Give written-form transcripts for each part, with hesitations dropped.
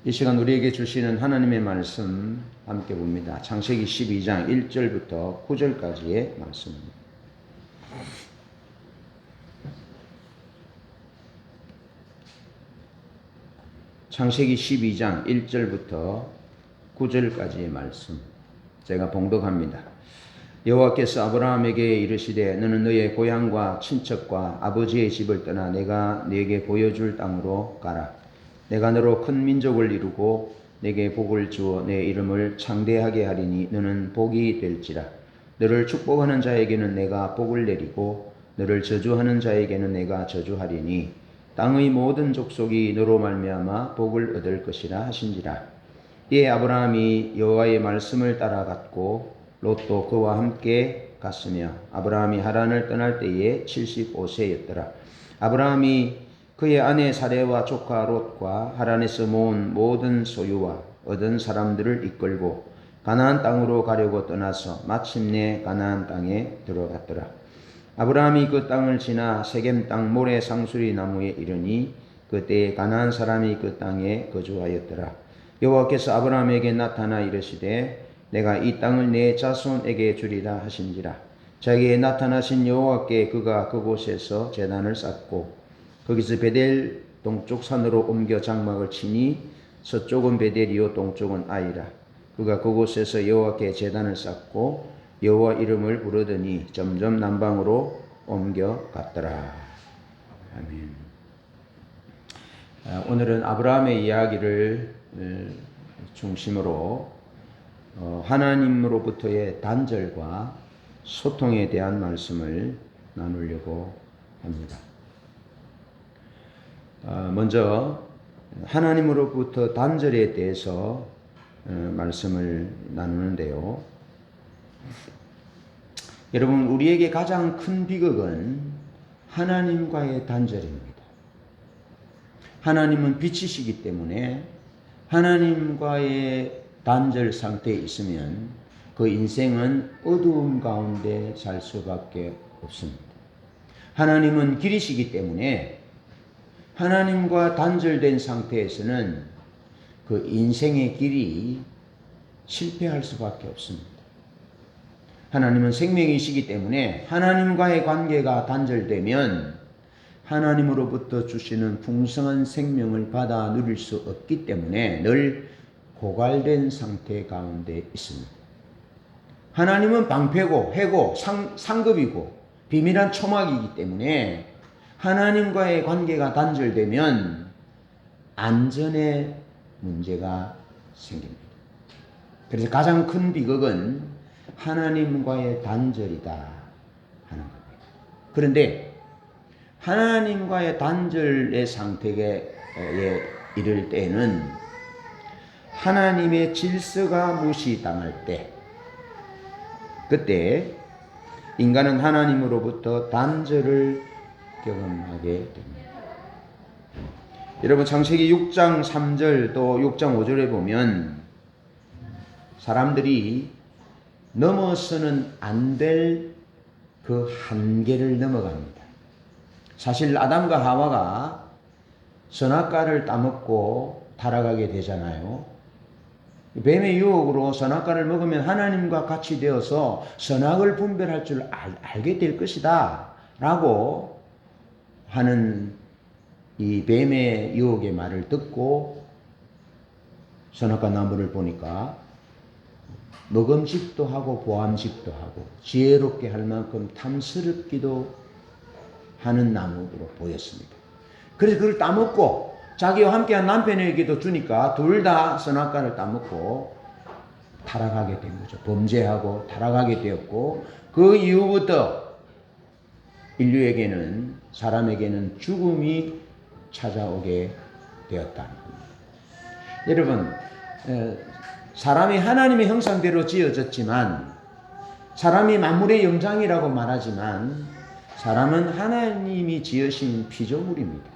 이 시간 우리에게 주시는 하나님의 말씀 함께 봅니다. 창세기 12장 1절부터 9절까지의 말씀입니다. 창세기 12장 1절부터 9절까지의 말씀 제가 봉독합니다. 여호와께서 아브라함에게 이르시되 너는 너의 고향과 친척과 아버지의 집을 떠나 내가 네게 보여줄 땅으로 가라. 내가 너로 큰 민족을 이루고 내게 복을 주어 내 이름을 창대하게 하리니 너는 복이 될지라. 너를 축복하는 자에게는 내가 복을 내리고 너를 저주하는 자에게는 내가 저주하리니 땅의 모든 족속이 너로 말미암아 복을 얻을 것이라 하신지라. 이에 아브라함이 여호와의 말씀을 따라갔고 롯도 그와 함께 갔으며 아브라함이 하란을 떠날 때에 75세였더라. 아브라함이 그의 아내 사레와 조카 롯과 하란에서 모은 모든 소유와 얻은 사람들을 이끌고 가나안 땅으로 가려고 떠나서 마침내 가나안 땅에 들어갔더라. 아브라함이 그 땅을 지나 세겜 땅 모래 상수리 나무에 이르니 그때에 가나안 사람이 그 땅에 거주하였더라. 여호와께서 아브라함에게 나타나 이르시되 내가 이 땅을 내 자손에게 주리라 하신지라. 자기에 나타나신 여호와께 그가 그곳에서 제단을 쌓고 거기서 베델 동쪽 산으로 옮겨 장막을 치니 서쪽은 베델이요 동쪽은 아이라. 그가 그곳에서 여호와께 제단을 쌓고 여호와 이름을 부르더니 점점 남방으로 옮겨 갔더라. 아멘. 오늘은 아브라함의 이야기를 중심으로 하나님으로부터의 단절과 소통에 대한 말씀을 나누려고 합니다. 먼저 하나님으로부터 단절에 대해서 말씀을 나누는데요. 여러분, 우리에게 가장 큰 비극은 하나님과의 단절입니다. 하나님은 빛이시기 때문에 하나님과의 단절 상태에 있으면 그 인생은 어두움 가운데 살 수밖에 없습니다. 하나님은 길이시기 때문에 하나님과 단절된 상태에서는 그 인생의 길이 실패할 수밖에 없습니다. 하나님은 생명이시기 때문에 하나님과의 관계가 단절되면 하나님으로부터 주시는 풍성한 생명을 받아 누릴 수 없기 때문에 늘 고갈된 상태 가운데 있습니다. 하나님은 방패고 해고 상급이고 비밀한 초막이기 때문에 하나님과의 관계가 단절되면 안전의 문제가 생깁니다. 그래서 가장 큰 비극은 하나님과의 단절이다 하는 겁니다. 그런데 하나님과의 단절의 상태에 이를 때는 하나님의 질서가 무시당할 때, 그때 인간은 하나님으로부터 단절을 경험하게 됩니다. 여러분, 창세기 6장 3절 또 6장 5절에 보면 사람들이 넘어서는 안 될 그 한계를 넘어갑니다. 사실 아담과 하와가 선악과를 따먹고 타락하게 되잖아요. 뱀의 유혹으로 선악과를 먹으면 하나님과 같이 되어서 선악을 분별할 줄 알게 될 것이다 라고 하는 이 뱀의 유혹의 말을 듣고 선악과 나무를 보니까 먹음직도 하고 보암직도 하고 지혜롭게 할 만큼 탐스럽기도 하는 나무로 보였습니다. 그래서 그걸 따먹고 자기와 함께한 남편에게도 주니까 둘 다 선악과를 따먹고 타락하게 된 거죠. 범죄하고 타락하게 되었고 그 이후부터 인류에게는, 사람에게는 죽음이 찾아오게 되었다는 겁니다. 여러분, 사람이 하나님의 형상대로 지어졌지만, 사람이 만물의 영장이라고 말하지만 사람은 하나님이 지으신 피조물입니다.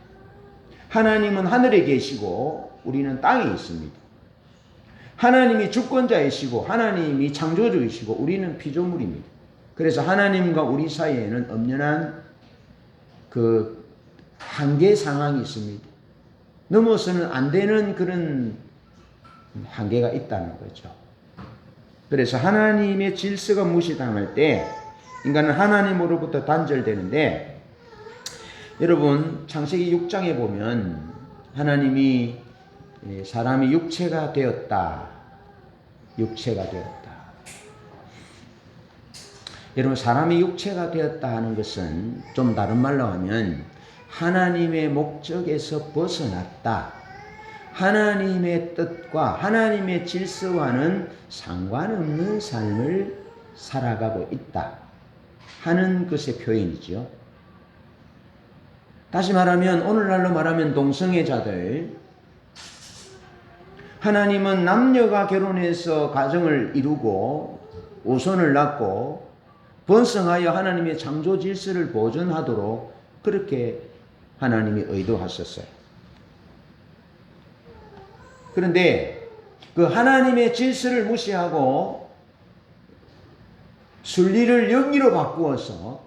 하나님은 하늘에 계시고 우리는 땅에 있습니다. 하나님이 주권자이시고 하나님이 창조주이시고 우리는 피조물입니다. 그래서 하나님과 우리 사이에는 엄연한 그 한계 상황이 있습니다. 넘어서는 안 되는 그런 한계가 있다는 거죠. 그래서 하나님의 질서가 무시당할 때 인간은 하나님으로부터 단절되는데, 여러분 창세기 6장에 보면 하나님이 사람이 육체가 되었다. 육체가 되었다. 여러분 사람이 육체가 되었다 하는 것은 좀 다른 말로 하면 하나님의 목적에서 벗어났다. 하나님의 뜻과 하나님의 질서와는 상관없는 삶을 살아가고 있다 하는 것의 표현이죠. 다시 말하면 오늘날로 말하면 동성애자들, 하나님은 남녀가 결혼해서 가정을 이루고 오손을 낳고 번성하여 하나님의 창조 질서를 보존하도록 그렇게 하나님이 의도하셨어요. 그런데 그 하나님의 질서를 무시하고 순리를 영리로 바꾸어서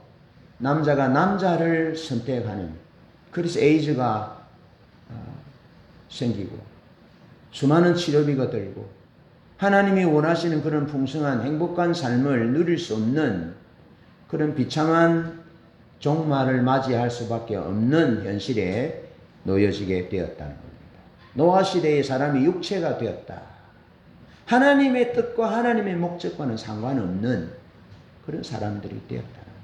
남자가 남자를 선택하는, 그래서 에이즈가 생기고 수많은 치료비가 들고 하나님이 원하시는 그런 풍성한 행복한 삶을 누릴 수 없는 그런 비참한 종말을 맞이할 수밖에 없는 현실에 놓여지게 되었다는 겁니다. 노아 시대의 사람이 육체가 되었다. 하나님의 뜻과 하나님의 목적과는 상관없는 그런 사람들이 되었다는 겁니다.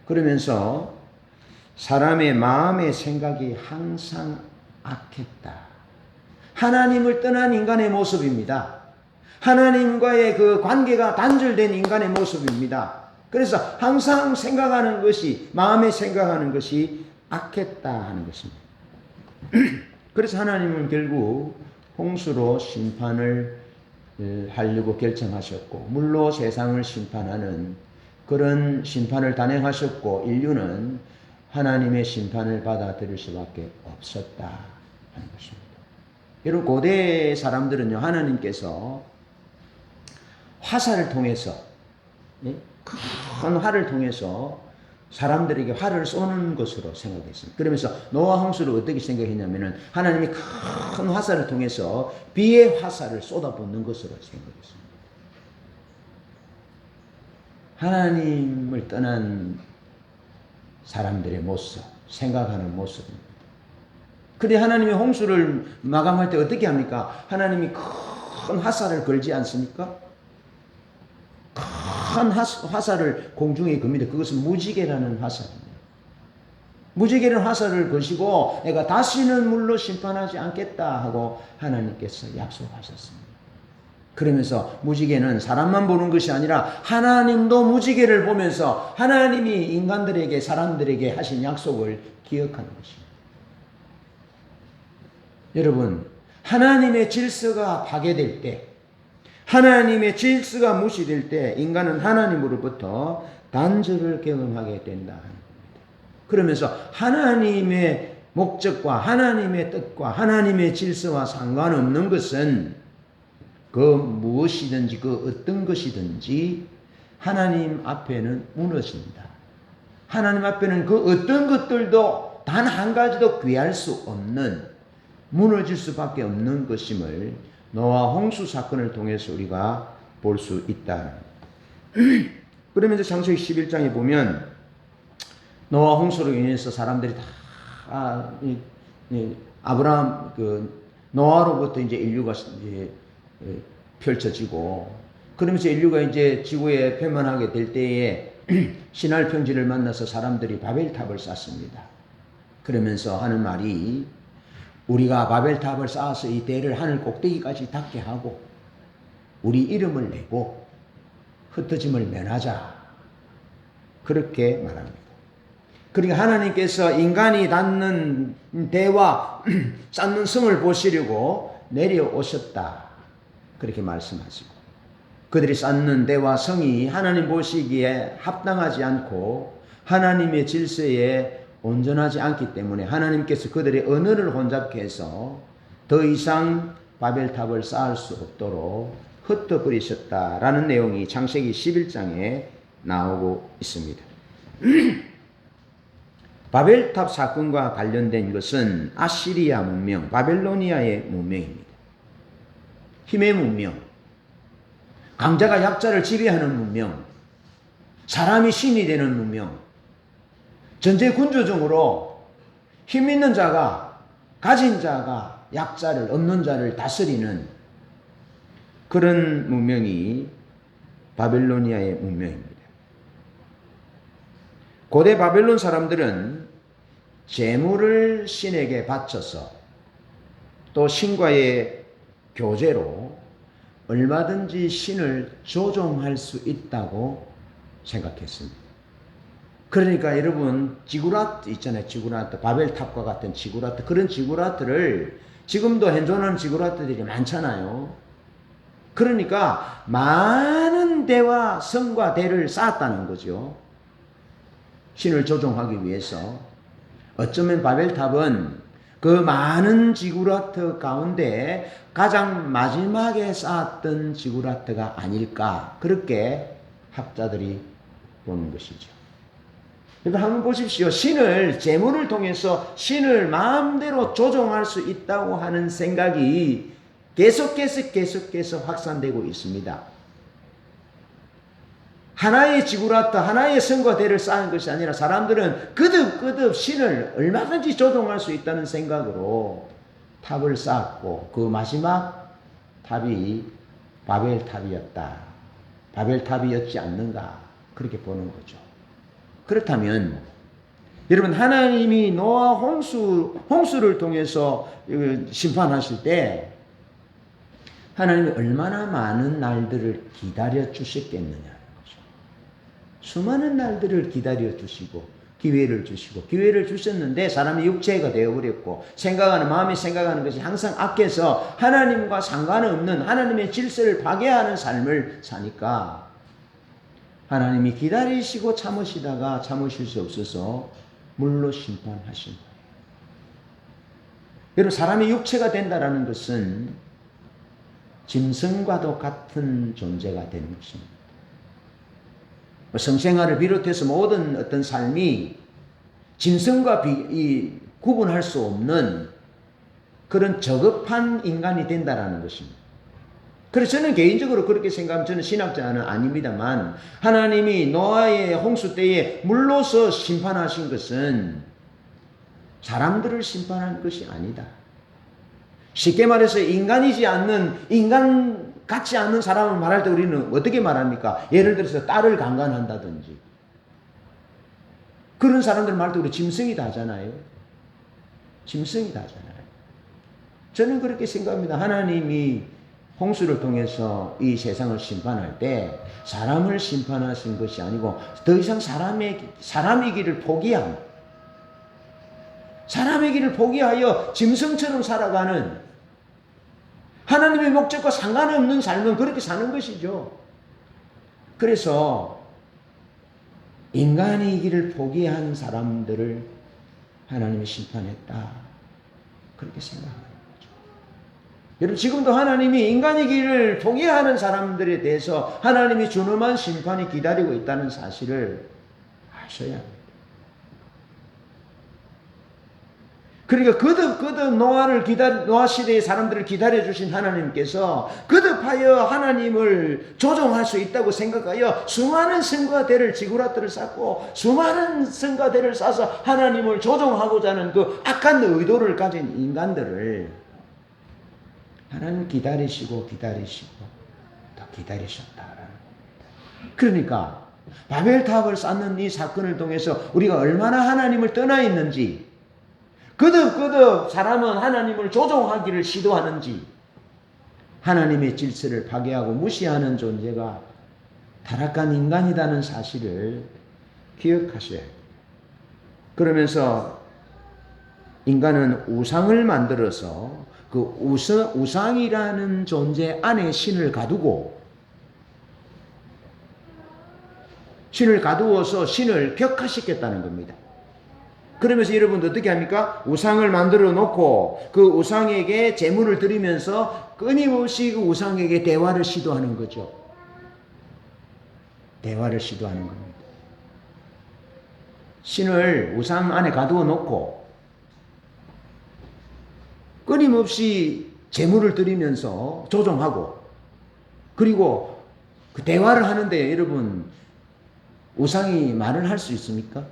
그러면서 사람의 마음의 생각이 항상 악했다. 하나님을 떠난 인간의 모습입니다. 하나님과의 그 관계가 단절된 인간의 모습입니다. 그래서 항상 생각하는 것이, 마음에 생각하는 것이 악했다 하는 것입니다. 그래서 하나님은 결국 홍수로 심판을 하려고 결정하셨고, 물로 세상을 심판하는 그런 심판을 단행하셨고, 인류는 하나님의 심판을 받아들일 수밖에 없었다 하는 것입니다. 여러분 고대 사람들은요, 하나님께서 화살을 통해서, 큰 활을 통해서 사람들에게 활을 쏘는 것으로 생각했습니다. 그러면서 노아 홍수를 어떻게 생각했냐면은 하나님이 큰 화살을 통해서 비의 화살을 쏟아붓는 것으로 생각했습니다. 하나님을 떠난 사람들의 모습, 생각하는 모습입니다. 그런데 하나님이 홍수를 마감할 때 어떻게 합니까? 하나님이 큰 화살을 걸지 않습니까? 큰 화살을 공중에 겁니다. 그것은 무지개라는 화살입니다. 무지개라는 화살을 거시고 내가 다시는 물로 심판하지 않겠다 하고 하나님께서 약속하셨습니다. 그러면서 무지개는 사람만 보는 것이 아니라 하나님도 무지개를 보면서 하나님이 인간들에게, 사람들에게 하신 약속을 기억하는 것입니다. 여러분, 하나님의 질서가 파괴될 때, 하나님의 질서가 무시될 때 인간은 하나님으로부터 단절을 경험하게 된다 하는 겁니다. 그러면서 하나님의 목적과 하나님의 뜻과 하나님의 질서와 상관없는 것은 그 무엇이든지 그 어떤 것이든지 하나님 앞에는 무너진다. 하나님 앞에는 그 어떤 것들도 단 한 가지도 귀할 수 없는, 무너질 수밖에 없는 것임을 노아 홍수 사건을 통해서 우리가 볼 수 있다. 그러면서 창세기 11장에 보면 노아 홍수로 인해서 사람들이 다 아브라함 노아로부터 이제 인류가 이제 펼쳐지고, 그러면서 인류가 이제 지구에 편만하게 될 때에 신할 평지를 만나서 사람들이 바벨탑을 쌓습니다. 그러면서 하는 말이, 우리가 바벨탑을 쌓아서 이 대를 하늘 꼭대기까지 닿게 하고 우리 이름을 내고 흩어짐을 면하자, 그렇게 말합니다. 그러니까 하나님께서 인간이 닿는 대와 쌓는 성을 보시려고 내려오셨다, 그렇게 말씀하시고, 그들이 쌓는 대와 성이 하나님 보시기에 합당하지 않고 하나님의 질서에 온전하지 않기 때문에 하나님께서 그들의 언어를 혼잡케 해서 더 이상 바벨탑을 쌓을 수 없도록 흩어버리셨다라는 내용이 창세기 11장에 나오고 있습니다. 바벨탑 사건과 관련된 것은 아시리아 문명, 바벨로니아의 문명입니다. 힘의 문명, 강자가 약자를 지배하는 문명, 사람이 신이 되는 문명, 전제 군주적으로 힘 있는 자가, 가진 자가 약자를, 없는 자를 다스리는 그런 문명이 바벨로니아의 문명입니다. 고대 바벨론 사람들은 재물을 신에게 바쳐서 또 신과의 교제로 얼마든지 신을 조종할 수 있다고 생각했습니다. 그러니까 여러분 지구라트 있잖아요. 지구라트, 바벨탑과 같은 지구라트, 그런 지구라트를 지금도 현존하는 지구라트들이 많잖아요. 그러니까 많은 대와 성과 대를 쌓았다는 거죠. 신을 조종하기 위해서. 어쩌면 바벨탑은 그 많은 지구라트 가운데 가장 마지막에 쌓았던 지구라트가 아닐까, 그렇게 학자들이 보는 것이죠. 그러니까 한번 보십시오. 신을, 재물을 통해서 신을 마음대로 조종할 수 있다고 하는 생각이 계속해서 확산되고 있습니다. 하나의 지구라트, 하나의 성과 대를 쌓은 것이 아니라 사람들은 거듭 신을 얼마든지 조종할 수 있다는 생각으로 탑을 쌓았고, 그 마지막 탑이 바벨탑이었다. 바벨탑이었지 않는가, 그렇게 보는 거죠. 그렇다면 여러분, 하나님이 노아 홍수를 통해서 심판하실 때 하나님이 얼마나 많은 날들을 기다려 주셨겠느냐는 거죠. 수많은 날들을 기다려 주시고 기회를 주셨는데 사람이 육체가 되어버렸고 마음이 생각하는 것이 항상 악해서 하나님과 상관없는, 하나님의 질서를 파괴하는 삶을 사니까 하나님이 기다리시고 참으시다가 참으실 수 없어서 물로 심판하신 거예요. 여러분, 사람이 육체가 된다라는 것은 짐승과도 같은 존재가 되는 것입니다. 성생활을 비롯해서 모든 어떤 삶이 짐승과 구분할 수 없는 그런 저급한 인간이 된다라는 것입니다. 그래서 저는 개인적으로 그렇게 생각하면, 저는 신학자는 아닙니다만, 하나님이 노아의 홍수 때에 물로서 심판하신 것은 사람들을 심판한 것이 아니다. 쉽게 말해서 인간 같지 않는 사람을 말할 때 우리는 어떻게 말합니까? 예를 들어서 딸을 강간한다든지, 그런 사람들 말할 때 우리 짐승이다 하잖아요. 짐승이다 하잖아요. 저는 그렇게 생각합니다. 하나님이 홍수를 통해서 이 세상을 심판할 때 사람을 심판하신 것이 아니고 더 이상 사람의 길을 포기하여 짐승처럼 살아가는, 하나님의 목적과 상관없는 삶은 그렇게 사는 것이죠. 그래서 인간의 길을 포기한 사람들을 하나님이 심판했다, 그렇게 생각합니다. 여러분, 지금도 하나님이 인간의 길을 포기하는 사람들에 대해서 하나님이 준엄한 심판이 기다리고 있다는 사실을 아셔야 합니다. 그러니까 거듭 노아 시대의 사람들을 기다려주신 하나님께서 거듭하여 하나님을 조종할 수 있다고 생각하여 수많은 성과대를, 지구라트를 쌓고 수많은 성과대를 쌓아서 하나님을 조종하고자 하는 그 악한 의도를 가진 인간들을 하나님 기다리시고 더 기다리셨다라는 겁니다. 그러니까 바벨탑을 쌓는 이 사건을 통해서 우리가 얼마나 하나님을 떠나 있는지, 거듭 사람은 하나님을 조종하기를 시도하는지, 하나님의 질서를 파괴하고 무시하는 존재가 타락한 인간이라는 사실을 기억하셔야 합니다. 그러면서 인간은 우상을 만들어서 그 우상이라는 존재 안에 신을 가두어서 신을 격화시켰다는 겁니다. 그러면서 여러분들 어떻게 합니까? 우상을 만들어 놓고 그 우상에게 제물을 드리면서 끊임없이 그 우상에게 대화를 시도하는 거죠. 대화를 시도하는 겁니다. 신을 우상 안에 가두어 놓고 끊임없이 제물을 드리면서 조종하고, 그리고 그 대화를 하는데 여러분, 우상이 말을 할 수 있습니까?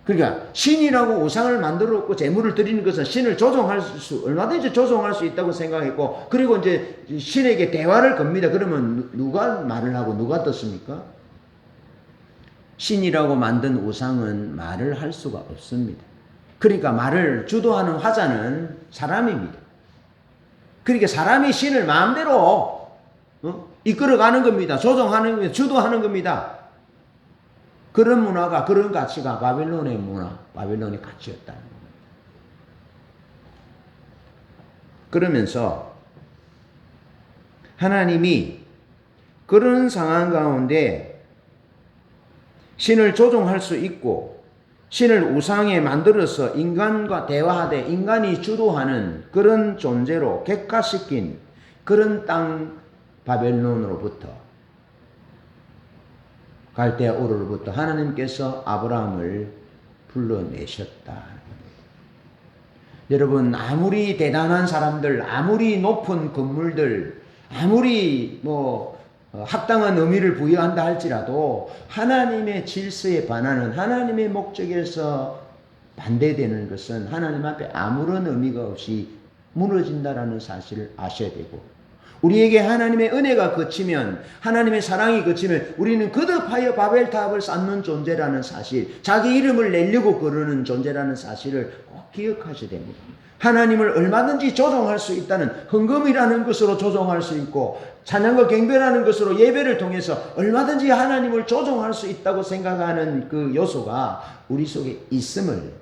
그러니까 신이라고 우상을 만들었고 제물을 드리는 것은 신을 얼마든지 조종할 수 있다고 생각했고, 그리고 이제 신에게 대화를 겁니다. 그러면 누가 말을 하고 누가 듣습니까? 신이라고 만든 우상은 말을 할 수가 없습니다. 그러니까 말을 주도하는 화자는 사람입니다. 그러니까 사람이 신을 마음대로 이끌어가는 겁니다. 조종하는 겁니다. 주도하는 겁니다. 그런 문화가, 그런 가치가 바벨론의 문화, 바벨론의 가치였다는 겁니다. 그러면서 하나님이 그런 상황 가운데 신을 조종할 수 있고 신을 우상에 만들어서 인간과 대화하되 인간이 주도하는 그런 존재로 객관시킨 그런 땅 바벨론으로부터, 갈대아 우르로부터 하나님께서 아브라함을 불러내셨다. 여러분, 아무리 대단한 사람들, 아무리 높은 건물들, 아무리 합당한 의미를 부여한다 할지라도 하나님의 질서에 반하는, 하나님의 목적에서 반대되는 것은 하나님 앞에 아무런 의미가 없이 무너진다라는 사실을 아셔야 되고, 우리에게 하나님의 은혜가 그치면, 하나님의 사랑이 그치면 우리는 거듭하여 바벨탑을 쌓는 존재라는 사실, 자기 이름을 내려고 그러는 존재라는 사실을 꼭 기억하셔야 됩니다. 하나님을 얼마든지 조종할 수 있다는, 헌금이라는 것으로 조종할 수 있고 찬양과 경배라는 것으로 예배를 통해서 얼마든지 하나님을 조종할 수 있다고 생각하는 그 요소가 우리 속에 있음을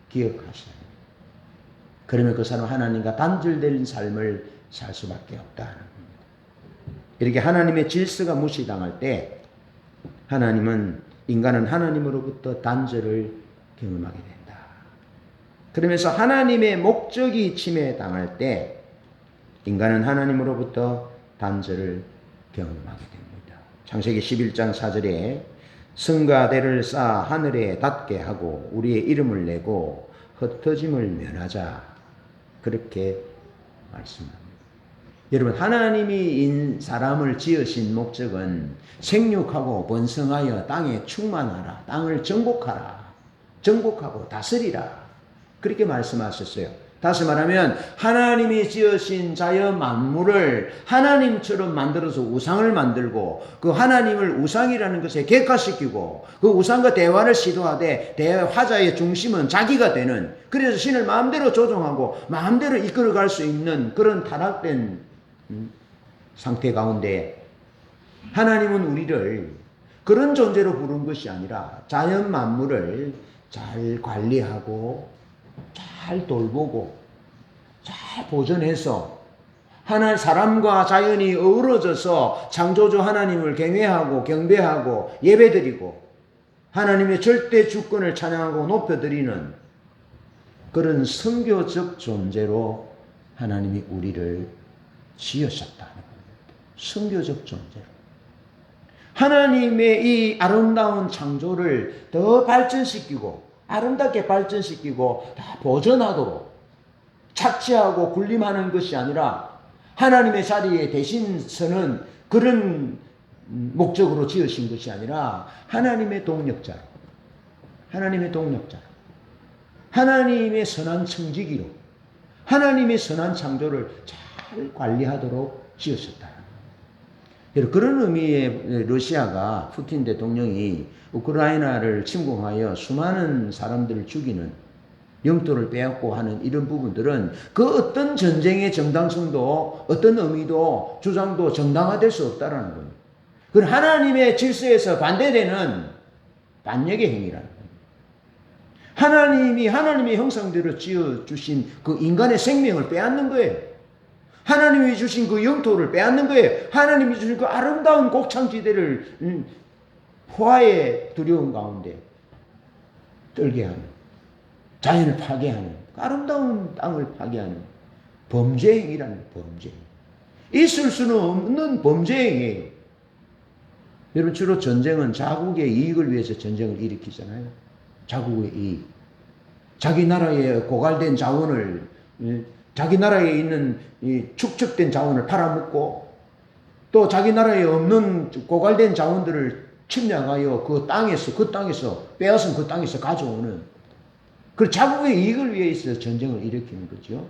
기억하셔야 합니다. 그러면 그 사람은 하나님과 단절된 삶을 살 수밖에 없다는 겁니다. 이렇게 하나님의 질서가 무시당할 때 인간은 하나님으로부터 단절을 경험하게 된다. 그러면서 하나님의 목적이 침해당할 때 인간은 하나님으로부터 단절을 경험하게 됩니다. 창세기 11장 4절에 성과 대를 쌓아 하늘에 닿게 하고 우리의 이름을 내고 흩어짐을 면하자, 그렇게 말씀합니다. 여러분, 하나님이 사람을 지으신 목적은 생육하고 번성하여 땅에 충만하라, 땅을 정복하고 다스리라, 그렇게 말씀하셨어요. 다시 말하면 하나님이 지으신 자연 만물을 하나님처럼 만들어서 우상을 만들고 그 하나님을 우상이라는 것에 객관시키고 그 우상과 대화를 시도하되 화자의 중심은 자기가 되는, 그래서 신을 마음대로 조종하고 마음대로 이끌어갈 수 있는 그런 타락된 상태 가운데 하나님은 우리를 그런 존재로 부른 것이 아니라 자연 만물을 잘 관리하고 잘 돌보고 잘 보존해서 사람과 자연이 어우러져서 창조주 하나님을 경외하고 경배하고 예배드리고 하나님의 절대 주권을 찬양하고 높여드리는 그런 선교적 존재로 하나님이 우리를 지으셨다는 겁니다. 선교적 존재로. 하나님의 이 아름다운 창조를 더 발전시키고 아름답게 발전시키고 다 보존하도록 착취하고 군림하는 것이 아니라 하나님의 자리에 대신 서는 그런 목적으로 지으신 것이 아니라 하나님의 동력자로, 하나님의 선한 청지기로, 하나님의 선한 창조를 잘 관리하도록 지으셨다. 그런 의미의 러시아가 푸틴 대통령이 우크라이나를 침공하여 수많은 사람들을 죽이는, 영토를 빼앗고 하는 이런 부분들은 그 어떤 전쟁의 정당성도 어떤 의미도 주장도 정당화될 수 없다라는 겁니다. 그건 하나님의 질서에서 반대되는 반역의 행위라는 겁니다. 하나님이 하나님의 형상대로 지어주신 그 인간의 생명을 빼앗는 거예요. 하나님이 주신 그 영토를 빼앗는 거예요. 하나님이 주신 그 아름다운 곡창지대를 포화의 두려움 가운데 떨게 하는, 자연을 파괴하는, 아름다운 땅을 파괴하는 범죄행위라는 범죄. 있을 수는 없는 범죄행위예요. 여러분, 주로 전쟁은 자국의 이익을 위해서 전쟁을 일으키잖아요. 자국의 이익. 자기 나라의 고갈된 자원을 자기 나라에 있는 이 축적된 자원을 팔아먹고 또 자기 나라에 없는 고갈된 자원들을 침략하여 그 땅에서 빼앗은 그 땅에서 가져오는 그 자국의 이익을 위해서 전쟁을 일으키는 거죠.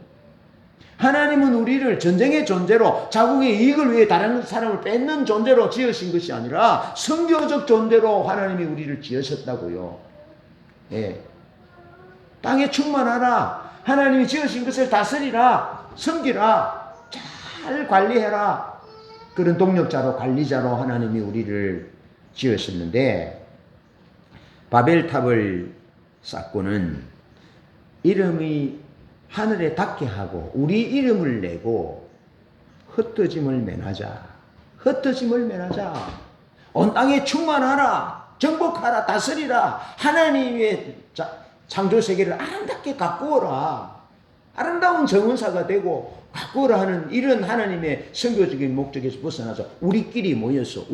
하나님은 우리를 전쟁의 존재로 자국의 이익을 위해 다른 사람을 뺏는 존재로 지으신 것이 아니라 선교적 존재로 하나님이 우리를 지으셨다고요. 예. 땅에 충만하라. 하나님이 지으신 것을 다스리라. 섬기라. 잘 관리해라. 그런 동력자로 관리자로 하나님이 우리를 지으셨는데 바벨탑을 쌓고는 이름이 하늘에 닿게 하고 우리 이름을 내고 흩어짐을 면하자. 흩어짐을 면하자. 온 땅에 충만하라. 정복하라. 다스리라. 하나님의 창조 세계를 아름답게 가꾸어라. 아름다운 정원사가 되고 가꾸어라 하는 이런 하나님의 선교적인 목적에서 벗어나서 우리끼리 모였어.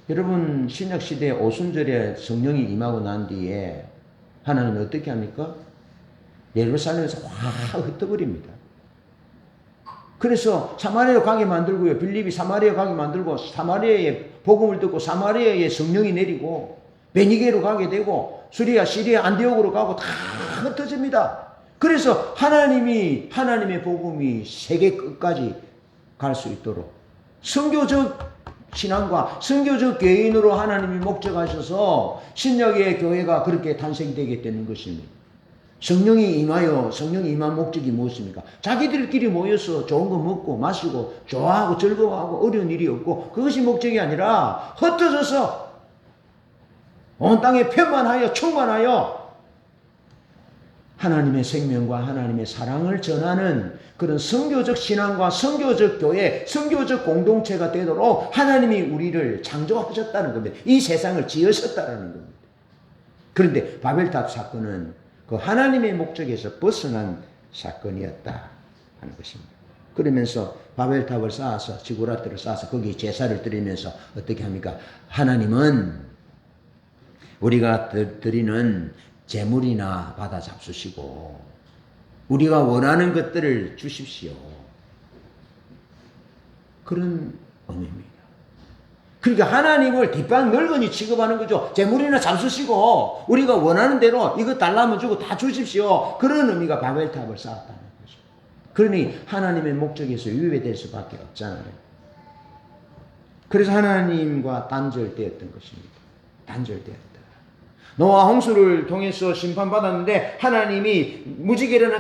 여러분 신약시대 오순절에 성령이 임하고 난 뒤에 하나님은 어떻게 합니까? 예루살렘에서 확 흩어버립니다. 그래서 사마리아로 가게 만들고요. 빌립이 사마리아 가게 만들고 사마리아의 복음을 듣고 사마리아의 성령이 내리고 베니게로 가게 되고 수리아, 시리아, 안디옥으로 가고 다 흩어집니다. 그래서 하나님의 복음이 세계 끝까지 갈 수 있도록 선교적 신앙과 선교적 교인으로 하나님이 목적하셔서 신약의 교회가 그렇게 탄생되게 되는 것입니다. 성령이 임한 목적이 무엇입니까? 자기들끼리 모여서 좋은 거 먹고 마시고 좋아하고 즐거워하고 어려운 일이 없고 그것이 목적이 아니라 흩어져서 온 땅에 편만하여 충만하여 하나님의 생명과 하나님의 사랑을 전하는 그런 선교적 신앙과 선교적 교회, 선교적 공동체가 되도록 하나님이 우리를 창조하셨다는 겁니다. 이 세상을 지으셨다는 겁니다. 그런데 바벨탑 사건은 그 하나님의 목적에서 벗어난 사건이었다 하는 것입니다. 그러면서 바벨탑을 쌓아서 지구라트를 쌓아서 거기 제사를 드리면서 어떻게 합니까? 하나님은 우리가 드리는 재물이나 받아 잡수시고 우리가 원하는 것들을 주십시오. 그런 의미입니다. 그러니까 하나님을 뒷방 늙은이 취급하는 거죠. 재물이나 잡수시고 우리가 원하는 대로 이거 달라면 주고 다 주십시오. 그런 의미가 바벨탑을 쌓았다는 거죠. 그러니 하나님의 목적에서 위배될 수밖에 없잖아요. 그래서 하나님과 단절되었던 것입니다. 단절되었다. 노아 홍수를 통해서 심판받았는데 하나님이 무지개라는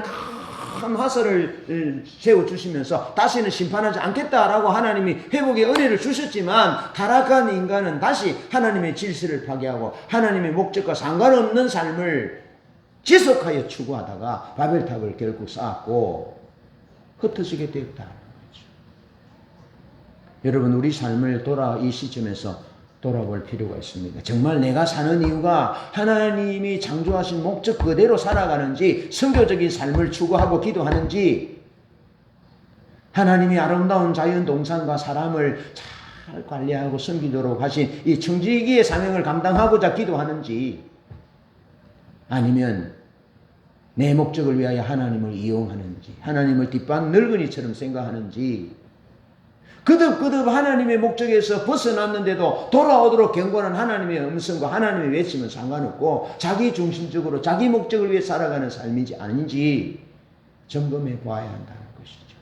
큰 화살을 세워주시면서 다시는 심판하지 않겠다라고 하나님이 회복의 은혜를 주셨지만 타락한 인간은 다시 하나님의 질서를 파괴하고 하나님의 목적과 상관없는 삶을 지속하여 추구하다가 바벨탑을 결국 쌓았고 흩어지게 되었다는 거죠. 여러분 우리 삶을 이 시점에서 돌아볼 필요가 있습니다. 정말 내가 사는 이유가 하나님이 창조하신 목적 그대로 살아가는지 선교적인 삶을 추구하고 기도하는지 하나님이 아름다운 자연 동산과 사람을 잘 관리하고 섬기도록 하신 이 청지기의 사명을 감당하고자 기도하는지 아니면 내 목적을 위하여 하나님을 이용하는지 하나님을 뒷방 늙은이처럼 생각하는지 그득그득 하나님의 목적에서 벗어났는데도 돌아오도록 경고하는 하나님의 음성과 하나님의 외침은 상관없고 자기 중심적으로 자기 목적을 위해 살아가는 삶인지 아닌지 점검해 보아야 한다는 것이죠.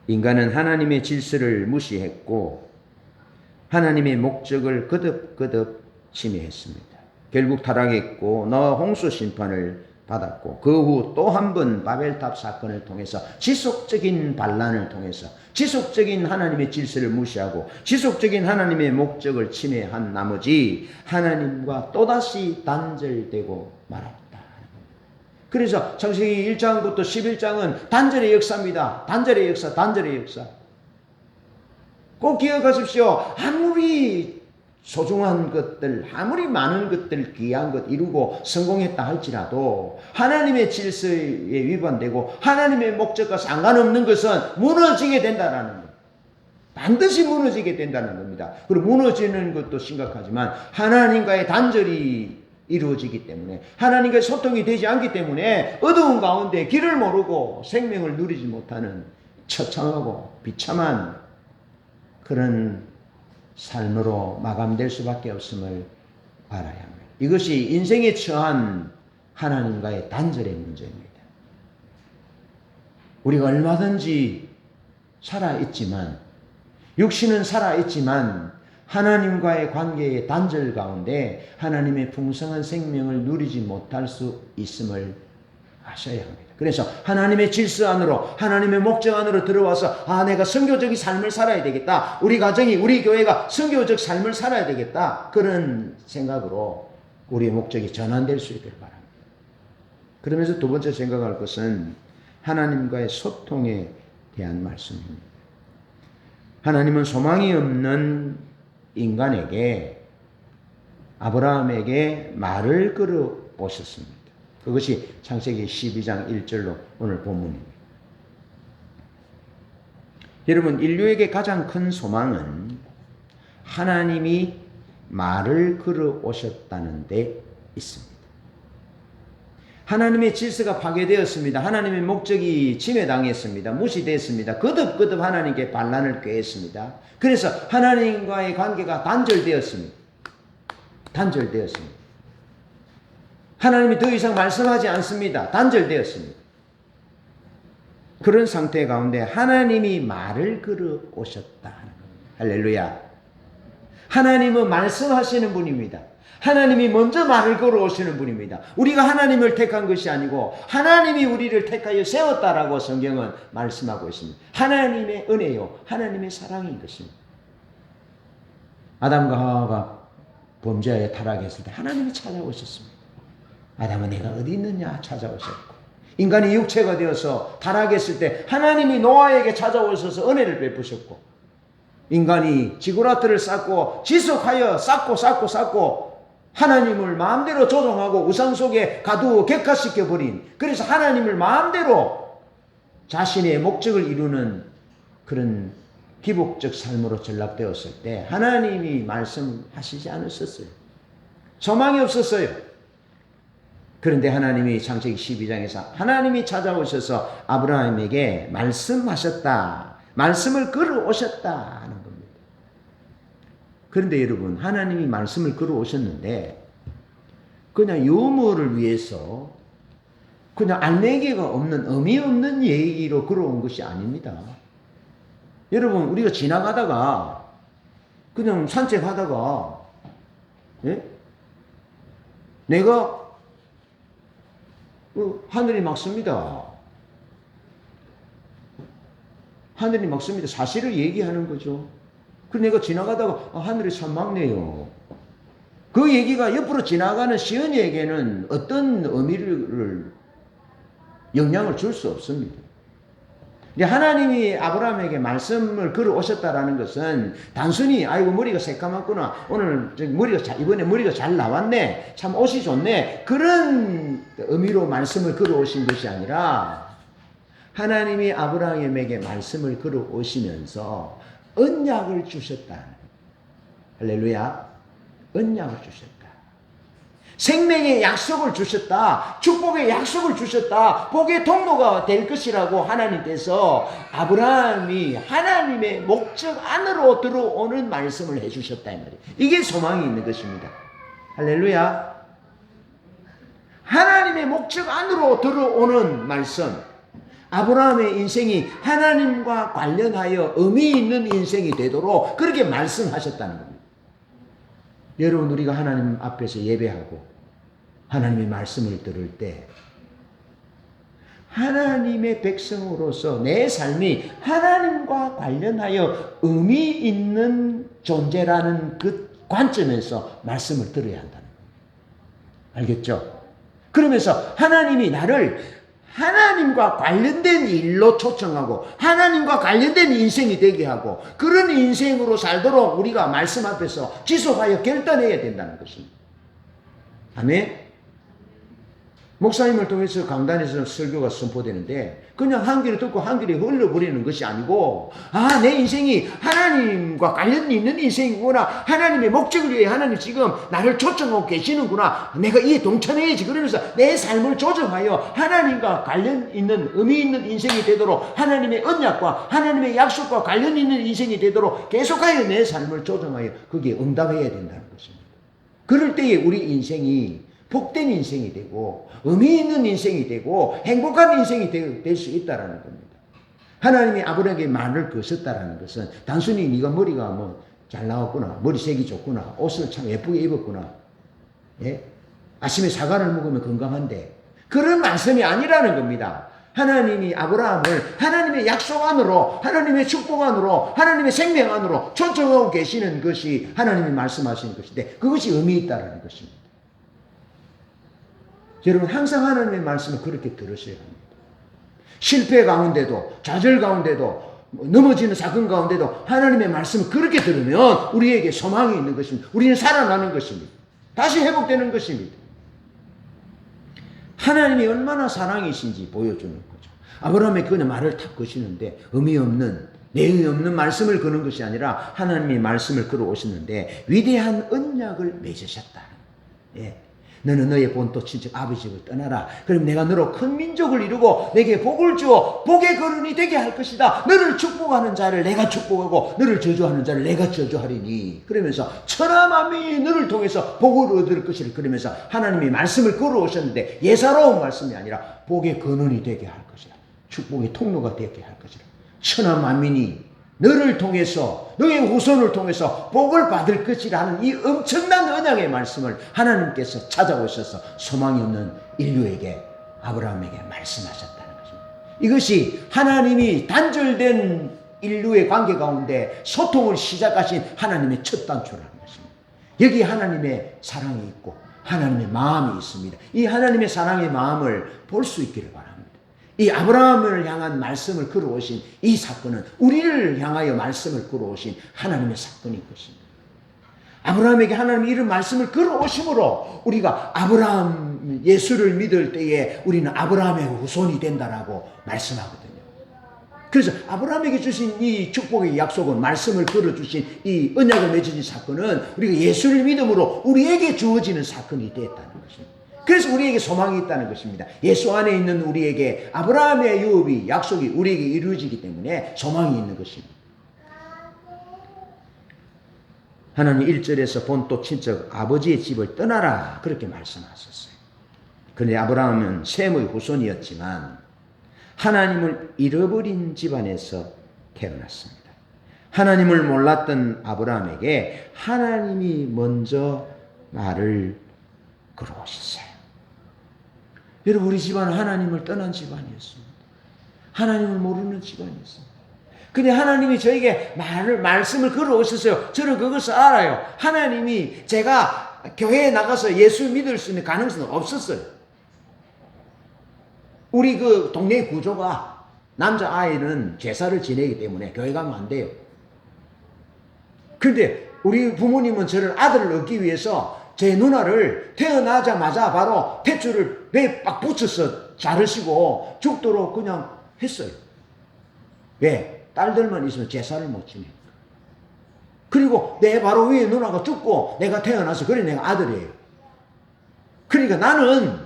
인간은 하나님의 질서를 무시했고 하나님의 목적을 거듭거듭 침해했습니다. 결국 타락했고 노아 홍수 심판을 받았고 그 후 또 한 번 바벨탑 사건을 통해서 지속적인 반란을 통해서 지속적인 하나님의 질서를 무시하고 지속적인 하나님의 목적을 침해한 나머지 하나님과 또다시 단절되고 말았다. 그래서 창세기 1장부터 11장은 단절의 역사입니다. 단절의 역사, 단절의 역사. 꼭 기억하십시오. 아무리 소중한 것들, 아무리 많은 것들, 귀한 것 이루고 성공했다 할지라도 하나님의 질서에 위반되고 하나님의 목적과 상관없는 것은 무너지게 된다라는 것. 반드시 무너지게 된다는 겁니다. 그리고 무너지는 것도 심각하지만 하나님과의 단절이 이루어지기 때문에, 하나님과의 소통이 되지 않기 때문에 어두운 가운데 길을 모르고 생명을 누리지 못하는 처참하고 비참한 그런 삶으로 마감될 수밖에 없음을 알아야 합니다. 이것이 인생에 처한 하나님과의 단절의 문제입니다. 우리가 얼마든지 살아있지만, 육신은 살아있지만 하나님과의 관계의 단절 가운데 하나님의 풍성한 생명을 누리지 못할 수 있음을 아셔야 합니다. 그래서 하나님의 질서 안으로, 하나님의 목적 안으로 들어와서 내가 선교적인 삶을 살아야 되겠다. 우리 가정이, 우리 교회가 선교적 삶을 살아야 되겠다. 그런 생각으로 우리의 목적이 전환될 수 있기를 바랍니다. 그러면서 두 번째 생각할 것은 하나님과의 소통에 대한 말씀입니다. 하나님은 소망이 없는 인간에게, 아브라함에게 말을 걸어 오셨습니다. 그것이 창세기 12장 1절로 오늘 본문입니다. 여러분, 인류에게 가장 큰 소망은 하나님이 말을 걸어 오셨다는 데 있습니다. 하나님의 질서가 파괴되었습니다. 하나님의 목적이 침해당했습니다. 무시됐습니다. 거듭거듭 하나님께 반란을 꾀했습니다. 그래서 하나님과의 관계가 단절되었습니다. 하나님이 더 이상 말씀하지 않습니다. 단절되었습니다. 그런 상태 가운데 하나님이 말을 걸어 오셨다. 할렐루야. 하나님은 말씀하시는 분입니다. 하나님이 먼저 말을 걸어 오시는 분입니다. 우리가 하나님을 택한 것이 아니고 하나님이 우리를 택하여 세웠다라고 성경은 말씀하고 있습니다. 하나님의 은혜요, 하나님의 사랑인 것입니다. 아담과 하와가 범죄하여 타락했을 때 하나님이 찾아오셨습니다. 아담은 내가 어디 있느냐 찾아오셨고, 인간이 육체가 되어서 타락했을 때 하나님이 노아에게 찾아오셔서 은혜를 베푸셨고, 인간이 지구라트를 쌓고 지속하여 쌓고 하나님을 마음대로 조종하고 우상 속에 가두어 객화시켜버린, 그래서 하나님을 마음대로 자신의 목적을 이루는 그런 기복적 삶으로 전락되었을 때 하나님이 말씀하시지 않으셨어요. 소망이 없었어요. 그런데 하나님이 창세기 12장에서 하나님이 찾아오셔서 아브라함에게 말씀하셨다. 말씀을 걸어오셨다 하는 겁니다. 그런데 여러분, 하나님이 말씀을 걸어오셨는데 그냥 유머를 위해서 그냥 알맹이가 없는, 의미 없는 얘기로 걸어온 것이 아닙니다. 여러분, 우리가 지나가다가 그냥 산책하다가 내가 하늘이 맑습니다. 하늘이 맑습니다. 사실을 얘기하는 거죠. 그래서 내가 지나가다가 하늘이 참 맑네요. 그 얘기가 옆으로 지나가는 시은이에게는 어떤 의미를, 영향을 줄 수 없습니다. 하나님이 아브라함에게 말씀을 걸어 오셨다라는 것은 단순히 아이고 머리가 새까맣구나, 오늘 이번에 머리가 잘 나왔네, 참 옷이 좋네, 그런 의미로 말씀을 걸어 오신 것이 아니라 하나님이 아브라함에게 말씀을 걸어 오시면서 언약을 주셨다. 할렐루야. 언약을 주셨다. 생명의 약속을 주셨다. 축복의 약속을 주셨다. 복의 통로가 될 것이라고 하나님께서 아브라함이 하나님의 목적 안으로 들어오는 말씀을 해주셨다. 이 말이에요. 이게 소망이 있는 것입니다. 할렐루야. 하나님의 목적 안으로 들어오는 말씀. 아브라함의 인생이 하나님과 관련하여 의미 있는 인생이 되도록 그렇게 말씀하셨다는 겁니다. 여러분, 우리가 하나님 앞에서 예배하고 하나님의 말씀을 들을 때 하나님의 백성으로서 내 삶이 하나님과 관련하여 의미 있는 존재라는 그 관점에서 말씀을 들어야 한다는 겁니다. 알겠죠? 그러면서 하나님이 나를 하나님과 관련된 일로 초청하고 하나님과 관련된 인생이 되게 하고 그런 인생으로 살도록 우리가 말씀 앞에서 지속하여 결단해야 된다는 것입니다. 아멘. 목사님을 통해서 강단에서 설교가 선포되는데 그냥 한 귀를 듣고 한 귀를 흘려버리는 것이 아니고 내 인생이 하나님과 관련이 있는 인생이구나. 하나님의 목적을 위해 하나님 지금 나를 초청하고 계시는구나. 내가 이에 동참해야지. 그러면서 내 삶을 조정하여 하나님과 관련 있는 의미 있는 인생이 되도록 하나님의 언약과 하나님의 약속과 관련 있는 인생이 되도록 계속하여 내 삶을 조정하여 거기에 응답해야 된다는 것입니다. 그럴 때에 우리 인생이 복된 인생이 되고 의미 있는 인생이 되고 행복한 인생이 될 수 있다는 겁니다. 하나님이 아브라함에게 말을 거셨다는 것은 단순히 네가 머리가 뭐 잘 나왔구나, 머리색이 좋구나, 옷을 참 예쁘게 입었구나, 예? 아침에 사과를 먹으면 건강한데 그런 말씀이 아니라는 겁니다. 하나님이 아브라함을 하나님의 약속 안으로, 하나님의 축복 안으로, 하나님의 생명 안으로 초청하고 계시는 것이 하나님이 말씀하시는 것인데 그것이 의미 있다는 것입니다. 여러분 항상 하나님의 말씀을 그렇게 들으셔야 합니다. 실패 가운데도 좌절 가운데도 넘어지는 사건 가운데도 하나님의 말씀을 그렇게 들으면 우리에게 소망이 있는 것입니다. 우리는 살아나는 것입니다. 다시 회복되는 것입니다. 하나님이 얼마나 사랑이신지 보여주는 거죠. 아브라함이 그냥 말을 탁 거시는데 의미 없는 내용이 없는 말씀을 거는 것이 아니라 하나님의 말씀을 걸어오셨는데 위대한 언약을 맺으셨다. 예. 너는 너의 본토 친척 아버지 집을 떠나라. 그럼 내가 너로 큰 민족을 이루고 내게 복을 주어 복의 거론이 되게 할 것이다. 너를 축복하는 자를 내가 축복하고 너를 저주하는 자를 내가 저주하리니. 그러면서 천하 만민이 너를 통해서 복을 얻을 것이라. 그러면서 하나님이 말씀을 걸어오셨는데 예사로운 말씀이 아니라 복의 근원이 되게 할 것이라. 축복의 통로가 되게 할 것이라. 천하 만민이 너를 통해서 너의 후손을 통해서 복을 받을 것이라는 이 엄청난 언약의 말씀을 하나님께서 찾아오셔서 소망이 없는 인류에게 아브라함에게 말씀하셨다는 것입니다. 이것이 하나님이 단절된 인류의 관계 가운데 소통을 시작하신 하나님의 첫 단추라는 것입니다. 여기 하나님의 사랑이 있고 하나님의 마음이 있습니다. 이 하나님의 사랑의 마음을 볼 수 있기를 바랍니다. 이 아브라함을 향한 말씀을 걸어오신 이 사건은 우리를 향하여 말씀을 걸어오신 하나님의 사건인 것입니다. 아브라함에게 하나님이 이런 말씀을 걸어오심으로 우리가 아브라함 예수를 믿을 때에 우리는 아브라함의 후손이 된다라고 말씀하거든요. 그래서 아브라함에게 주신 이 축복의 약속은 말씀을 걸어주신 이 언약을 맺어진 사건은 우리가 예수를 믿음으로 우리에게 주어지는 사건이 되었다는 것입니다. 그래서 우리에게 소망이 있다는 것입니다. 예수 안에 있는 우리에게 아브라함의 유업이 약속이 우리에게 이루어지기 때문에 소망이 있는 것입니다. 하나님 1절에서 본토 친척 아버지의 집을 떠나라 그렇게 말씀하셨어요. 그런데 아브라함은 셈의 후손이었지만 하나님을 잃어버린 집안에서 태어났습니다. 하나님을 몰랐던 아브라함에게 하나님이 먼저 말을 걸어오셨어요. 여러분 우리 집안은 하나님을 떠난 집안이었습니다. 하나님을 모르는 집안이었습니다. 근데 하나님이 저에게 말씀을 걸어오셨어요. 저는 그것을 알아요. 하나님이 제가 교회에 나가서 예수 믿을 수 있는 가능성은 없었어요. 우리 그 동네 구조가 남자아이는 제사를 지내기 때문에 교회 가면 안 돼요. 근데 우리 부모님은 저를 아들을 얻기 위해서 제 누나를 태어나자마자 바로 탯줄을 배에 빡 붙여서 자르시고 죽도록 그냥 했어요. 왜? 딸들만 있으면 제사를 못 지내니까. 그리고 내 바로 위에 누나가 죽고 내가 태어나서 그래 내가 아들이에요. 그러니까 나는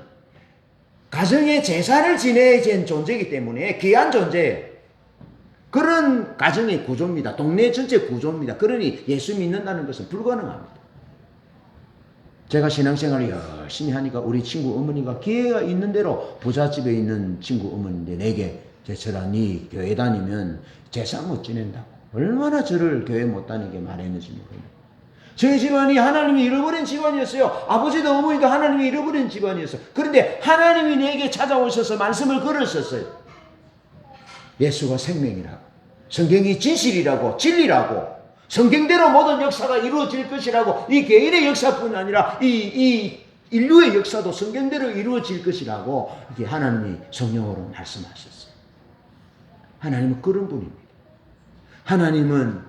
가정의 제사를 지내야 되는 존재이기 때문에 귀한 존재예요. 그런 가정의 구조입니다. 동네 전체 구조입니다. 그러니 예수 믿는다는 것은 불가능합니다. 제가 신앙생활을 열심히 하니까 우리 친구 어머니가 기회가 있는 대로 부잣집에 있는 친구 어머니인데 내게 제철아 네 교회 다니면 제사 못 지낸다고 얼마나 저를 교회 못 다니게 말했는지 모릅니다. 저희 집안이 하나님이 잃어버린 집안이었어요. 아버지도 어머니도 하나님이 잃어버린 집안이었어요. 그런데 하나님이 내게 찾아오셔서 말씀을 걸으셨어요. 예수가 생명이라고 성경이 진실이라고 진리라고 성경대로 모든 역사가 이루어질 것이라고 이 개인의 역사뿐 아니라 이 인류의 역사도 성경대로 이루어질 것이라고 이게 하나님이 성령으로 말씀하셨어요. 하나님은 그런 분입니다. 하나님은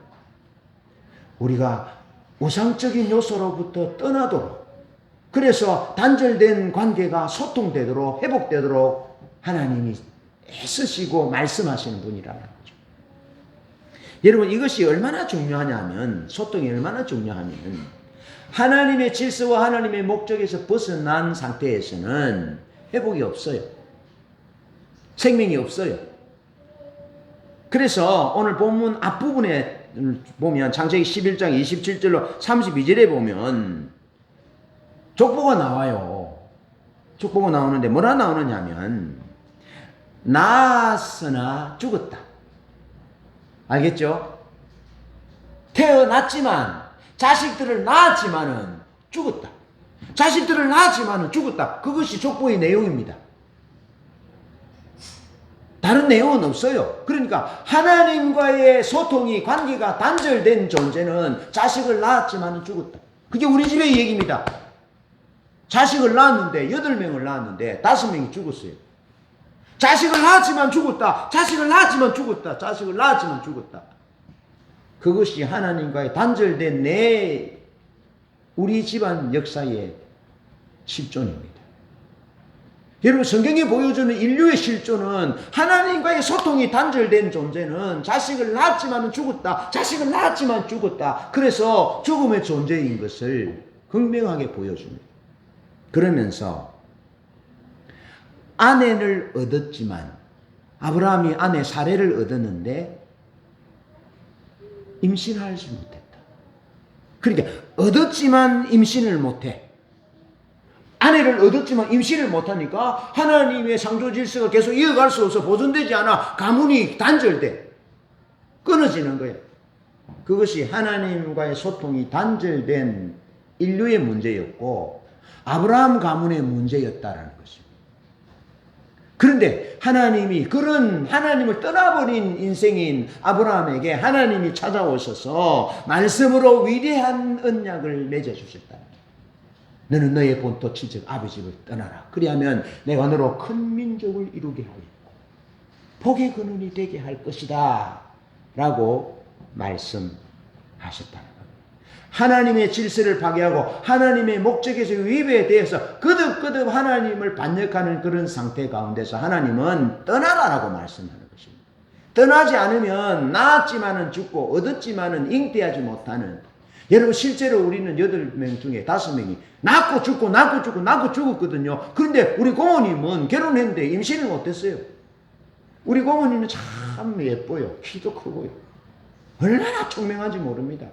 우리가 우상적인 요소로부터 떠나도록 그래서 단절된 관계가 소통되도록 회복되도록 하나님이 애쓰시고 말씀하시는 분이라는 거죠. 여러분 이것이 얼마나 중요하냐면 소통이 얼마나 중요하냐면 하나님의 질서와 하나님의 목적에서 벗어난 상태에서는 회복이 없어요. 생명이 없어요. 그래서 오늘 본문 앞부분에 보면 창세기 11장 27절로 32절에 보면 족보가 나와요. 족보가 나오는데 뭐라 나오느냐면 낳았으나 죽었다. 알겠죠? 태어났지만 자식들을 낳았지만은 죽었다. 자식들을 낳았지만은 죽었다. 그것이 족보의 내용입니다. 다른 내용은 없어요. 그러니까 하나님과의 소통이 관계가 단절된 존재는 자식을 낳았지만은 죽었다. 그게 우리 집의 얘기입니다. 자식을 낳았는데 8명을 낳았는데 5명이 죽었어요. 자식을 낳았지만 죽었다. 자식을 낳았지만 죽었다. 자식을 낳았지만 죽었다. 그것이 하나님과의 단절된 우리 집안 역사의 실존입니다. 여러분 성경이 보여주는 인류의 실존은 하나님과의 소통이 단절된 존재는 자식을 낳았지만 죽었다. 자식을 낳았지만 죽었다. 그래서 죽음의 존재인 것을 분명하게 보여줍니다. 그러면서 아내를 얻었지만 아브라함이 아내 사례를 얻었는데 임신하지 못했다. 그러니까 얻었지만 임신을 못해. 아내를 얻었지만 임신을 못하니까 하나님의 창조 질서가 계속 이어갈 수 없어 보존되지 않아. 가문이 단절돼. 끊어지는 거예요. 그것이 하나님과의 소통이 단절된 인류의 문제였고 아브라함 가문의 문제였다라는 것입니다. 그런데 하나님이 그런 하나님을 떠나버린 인생인 아브라함에게 하나님이 찾아오셔서 말씀으로 위대한 언약을 맺어주셨다. 너는 너의 본토 친척 아버지 집을 떠나라. 그리하면 내가 너로 큰 민족을 이루게 하겠고 복의 근원이 되게 할 것이다 라고 말씀하셨다는 겁니다. 하나님의 질서를 파괴하고 하나님의 목적에서 위배되어서 거듭거듭 하나님을 반역하는 그런 상태 가운데서 하나님은 떠나라라고 말씀하는 것입니다. 떠나지 않으면 낳았지만은 죽고 얻었지만은 잉태하지 못하는, 여러분 실제로 우리는 8명 중에 5명이 낳고 죽고 낳고 죽고 낳고 죽었거든요. 그런데 우리 고모님은 결혼했는데 임신을 못했어요. 우리 고모님은 참 예뻐요. 키도 크고요. 얼마나 총명한지 모릅니다.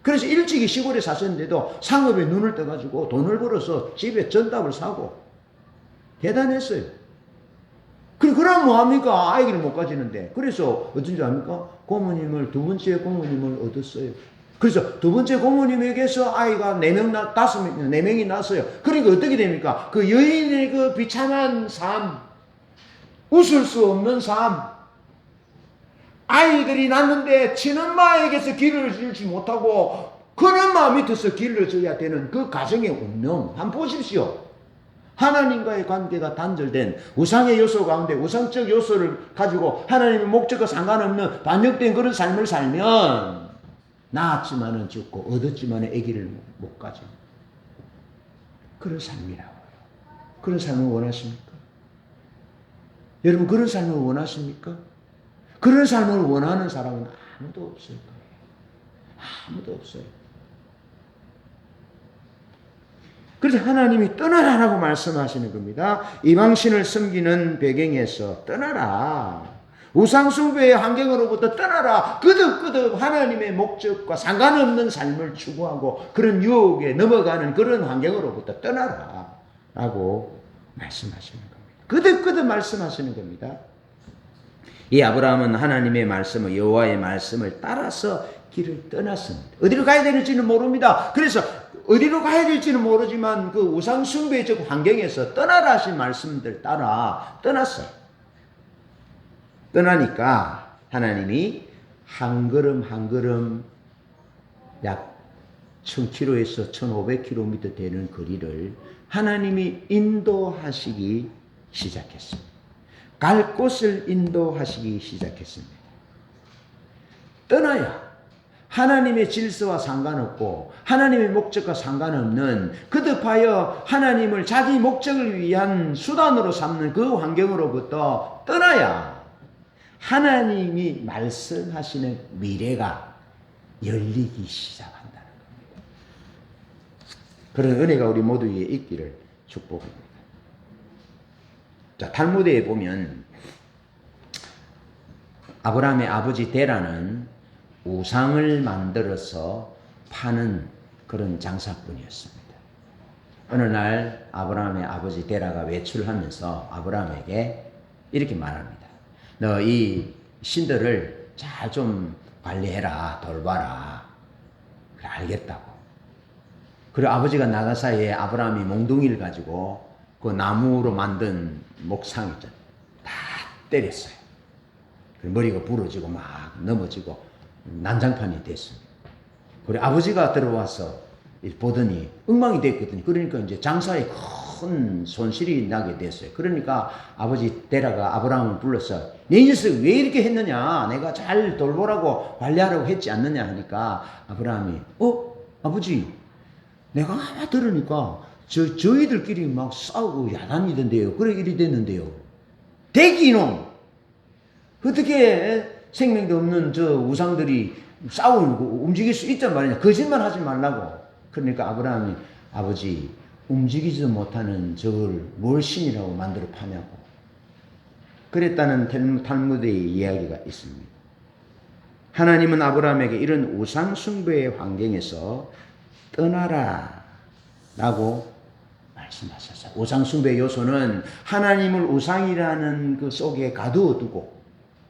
그래서 일찍이 시골에 사셨는데도 상업에 눈을 떠가지고 돈을 벌어서 집에 전답을 사고 대단했어요. 그럼 뭐합니까? 아이를 못 가지는데. 그래서 어쩐 줄 압니까? 고모님을, 두 번째 고모님을 얻었어요. 그래서 두 번째 고모님에게서 아이가 4명이 났어요. 그러니까 어떻게 됩니까? 그 여인의 그 비참한 삶, 웃을 수 없는 삶, 아이들이 낳는데 친엄마에게서 길러주지 못하고 큰엄마 밑에서 길러줘야 되는 그 가정의 운명 한번 보십시오. 하나님과의 관계가 단절된 우상의 요소 가운데 우상적 요소를 가지고 하나님의 목적과 상관없는 반역된 그런 삶을 살면 낳았지만은 죽고 얻었지만은 아기를 못 가져. 그런 삶이라고요. 그런 삶을 원하십니까? 여러분 그런 삶을 원하십니까? 그런 삶을 원하는 사람은 아무도 없을 거예요. 아무도 없어요. 그래서 하나님이 떠나라라고 말씀하시는 겁니다. 이방신을 섬기는 배경에서 떠나라. 우상숭배의 환경으로부터 떠나라. 거듭거듭 하나님의 목적과 상관없는 삶을 추구하고 그런 유혹에 넘어가는 그런 환경으로부터 떠나라 라고 말씀하시는 겁니다. 거듭거듭 말씀하시는 겁니다. 이 아브라함은 하나님의 말씀을, 여호와의 말씀을 따라서 길을 떠났습니다. 어디로 가야 되는지는 모릅니다. 그래서 어디로 가야 될지는 모르지만 그 우상숭배적 환경에서 떠나라 하신 말씀들 따라 떠났어요. 떠나니까 하나님이 한 걸음 한 걸음 약 1000km에서 1500km 되는 거리를 하나님이 인도하시기 시작했습니다. 갈 곳을 인도하시기 시작했습니다. 떠나야 하나님의 질서와 상관없고 하나님의 목적과 상관없는 거듭하여 하나님을 자기 목적을 위한 수단으로 삼는 그 환경으로부터 떠나야 하나님이 말씀하시는 미래가 열리기 시작한다는 겁니다. 그런 은혜가 우리 모두에게 있기를 축복합니다. 자, 탈무드에 보면 아브라함의 아버지 데라는 우상을 만들어서 파는 그런 장사꾼이었습니다. 어느 날 아브라함의 아버지 데라가 외출하면서 아브라함에게 이렇게 말합니다. 너 이 신들을 잘 좀 관리해라, 돌봐라. 그래, 알겠다고. 그리고 아버지가 나가 사이에 아브라함이 몽둥이를 가지고 그 나무로 만든 목상 있잖아요. 다 때렸어요. 머리가 부러지고 막 넘어지고 난장판이 됐습니다. 그리고 아버지가 들어와서 보더니 엉망이 됐거든요. 그러니까 이제 장사에 큰 손실이 나게 됐어요. 그러니까 아버지 데라가 아브라함을 불러서 네 녀석 왜 이렇게 했느냐? 내가 잘 돌보라고 관리하라고 했지 않느냐 하니까 아브라함이 아버지 내가 아마 들으니까 저희들끼리 막 싸우고 야단이던데요. 그래 이리 됐는데요. 대기놈! 어떻게 생명도 없는 저 우상들이 싸우고 움직일 수 있단 말이냐. 거짓말 하지 말라고. 그러니까 아브라함이 아버지 움직이지도 못하는 저걸 뭘 신이라고 만들어 파냐고. 그랬다는 탈무드의 이야기가 있습니다. 하나님은 아브라함에게 이런 우상 숭배의 환경에서 떠나라 라고 말씀하셨어요. 우상 숭배 요소는 하나님을 우상이라는 그 속에 가두어두고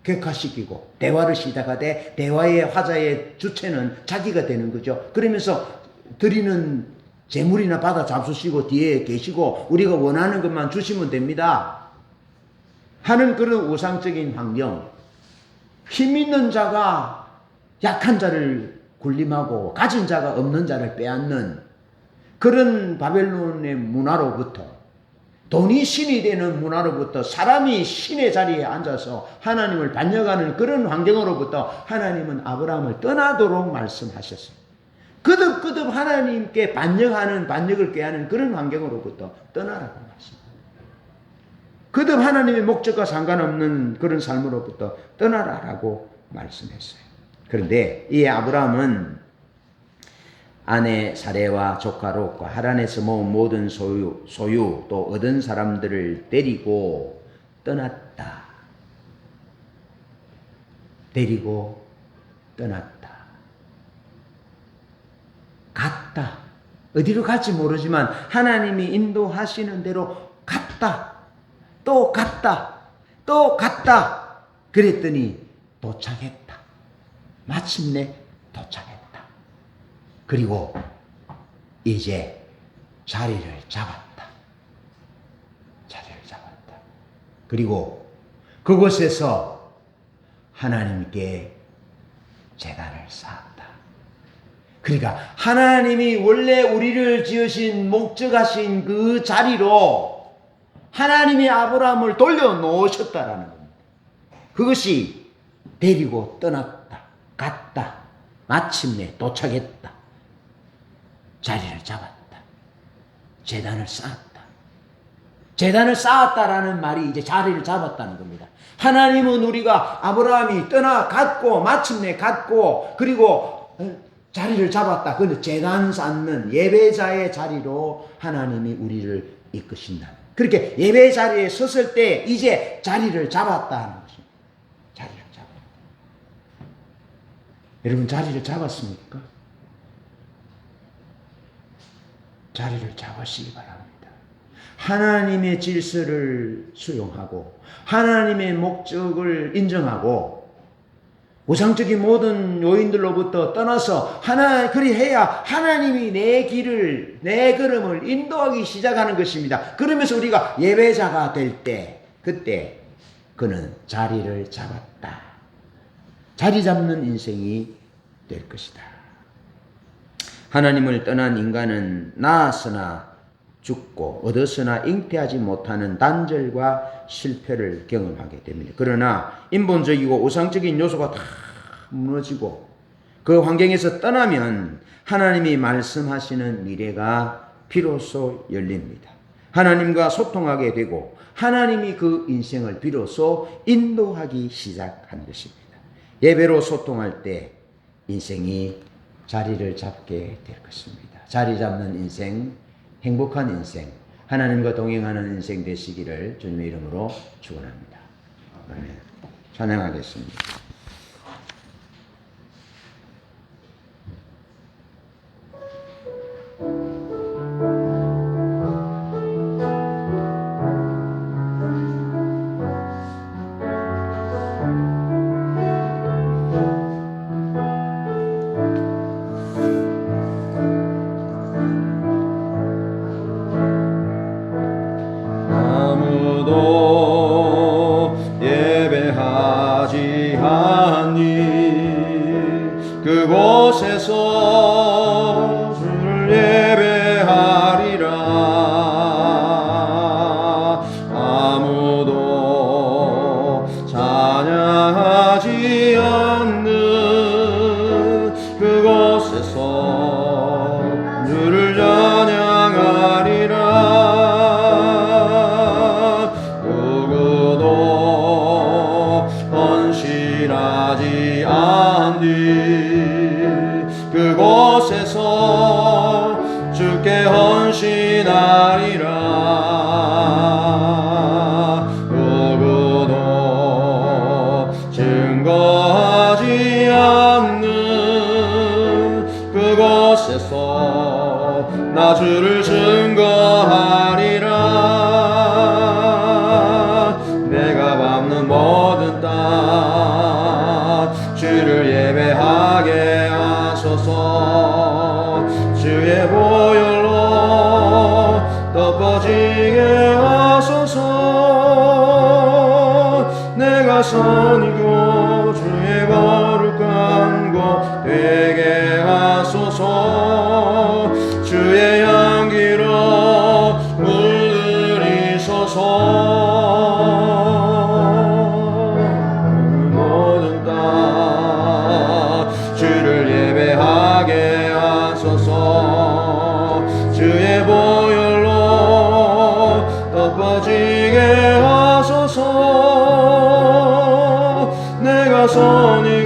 격화시키고 대화를 시작하되 대화의 화자의 주체는 자기가 되는 거죠. 그러면서 드리는 재물이나 받아 잡수시고 뒤에 계시고 우리가 원하는 것만 주시면 됩니다 하는 그런 우상적인 환경. 힘 있는 자가 약한 자를 군림하고 가진 자가 없는 자를 빼앗는 그런 바벨론의 문화로부터, 돈이 신이 되는 문화로부터, 사람이 신의 자리에 앉아서 하나님을 반역하는 그런 환경으로부터 하나님은 아브라함을 떠나도록 말씀하셨습니다. 거듭 하나님께 반역을 꾀하는 그런 환경으로부터 떠나라고 말씀합니다. 거듭 하나님의 목적과 상관없는 그런 삶으로부터 떠나라라고 말씀했어요. 그런데 이 아브라함은 아내 사레와 조카 롯과 하란에서 모은 모든 소유 또 얻은 사람들을 데리고 떠났다. 데리고 떠났다. 갔다. 어디로 갈지 모르지만 하나님이 인도하시는 대로 갔다. 또 갔다. 또 갔다. 그랬더니 도착했다. 마침내 도착했다. 그리고 이제 자리를 잡았다. 자리를 잡았다. 그리고 그곳에서 하나님께 제단을 쌓았다. 그러니까 하나님이 원래 우리를 지으신 목적하신 그 자리로 하나님이 아브라함을 돌려놓으셨다라는 겁니다. 그것이 데리고 떠났다. 갔다. 마침내 도착했다. 자리를 잡았다. 제단을 쌓았다. 제단을 쌓았다라는 말이 이제 자리를 잡았다는 겁니다. 하나님은 우리가 아브라함이 떠나갔고 마침내 갔고 그리고 자리를 잡았다. 그런데 제단 쌓는 예배자의 자리로 하나님이 우리를 이끄신다. 그렇게 예배 자리에 섰을 때 이제 자리를 잡았다는 것입니다. 자리를 잡았다. 여러분 자리를 잡았습니까? 자리를 잡으시기 바랍니다. 하나님의 질서를 수용하고 하나님의 목적을 인정하고 우상적인 모든 요인들로부터 떠나서 그리해야 하나님이 내 길을, 내 걸음을 인도하기 시작하는 것입니다. 그러면서 우리가 예배자가 될 때, 그때 그는 자리를 잡았다. 자리 잡는 인생이 될 것이다. 하나님을 떠난 인간은 낳았으나 죽고 얻었으나 잉태하지 못하는 단절과 실패를 경험하게 됩니다. 그러나 인본적이고 우상적인 요소가 다 무너지고 그 환경에서 떠나면 하나님이 말씀하시는 미래가 비로소 열립니다. 하나님과 소통하게 되고 하나님이 그 인생을 비로소 인도하기 시작한 것입니다. 예배로 소통할 때 인생이 자리를 잡게 될 것입니다. 자리 잡는 인생, 행복한 인생, 하나님과 동행하는 인생 되시기를 주님의 이름으로 축원합니다. 아멘. 찬양하겠습니다. 아무도 예배하지 않니 그곳에서 주를 예배하리라. 아무도 찬양하지 않는 그곳에서 주를 찬양하리라. 헌신하지 않니 그곳에서 주께 헌신하리라. 누구도 증거하지 않는 그곳에서 나 주를 증거하리라. 내가 밟는 모든 땅 주를 예배하게 하소서. 주의 보혈로 덮어지게 하소서. 내가 선이고 주의 거룩한 곳 되게 하소서. 주의 향기로 물들이소서. 주를 예배하게 하소서. 주의 보혈로 덮어지게 하소서. 내가 선이